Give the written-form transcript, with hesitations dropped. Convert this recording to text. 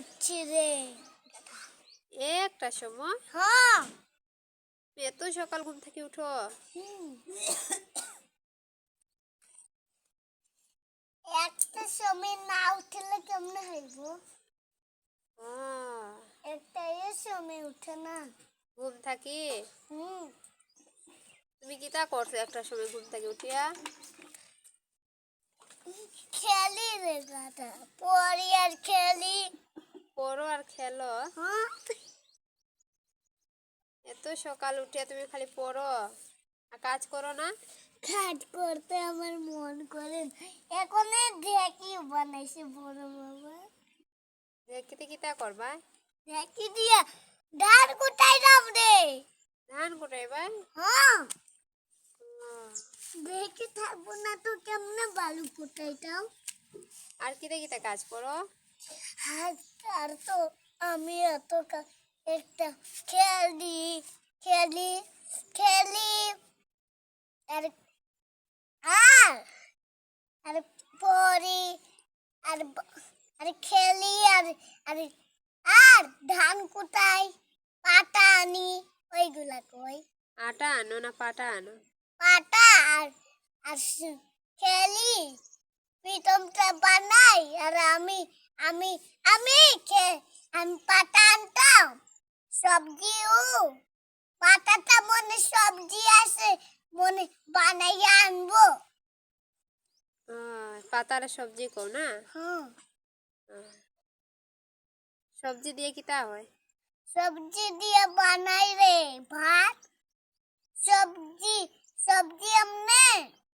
উঠছি রে। একটা সময় হ্যাঁ। এত সকাল ঘুম থেকে উঠো? একটা সময় না উঠলে কেমনে হইব? একটা সময় উঠে না ঘুম থাকি। হুম তুমি কি তা করছো একটা সময় ঘুম থেকে উঠিয়া? খেলি রে দাদা, পড়ি আর খেলি। পড়ো আর খেলো? হ্যাঁ। এত সকাল উঠিয়া তুমি খালি পড়ো আর কাজ করো না? কাজ করতে আমার মন করে না। এখন ঢেকি বানাইছে বড় বাবা। দেখিতে কি তা করবা? ঢেকি দিয়া ধান কুটাই দাম রে। ধান কুটাইবা? হ্যাঁ। দেখে থাকবো না তো কেমনে বালু কুটাইতাম? আর কিতে কিতে কাজ করো? আর তো আমি একটা খেলি খেলি খেলি আর আর আর পড়ি আর আর খেলি আর আর আর ধান কুটাই, পাটা আনি। ওইগুলা কই? আটা আনো না পাটা আনো? পাটা আর আর খেলি, প্রীতমটা বানাই আর আমি আমি আমি আমি পাটা আনতাম। সবজিও পাটাটা মনে সবজি আছে, মনে বানাইয়া আনবো। পাতার সবজি কো না? হ্যাঁ। সবজি দিয়ে কি তা হয়? সবজি দিয়ে বানাই রে ভাত। সবজি সবজি আমনে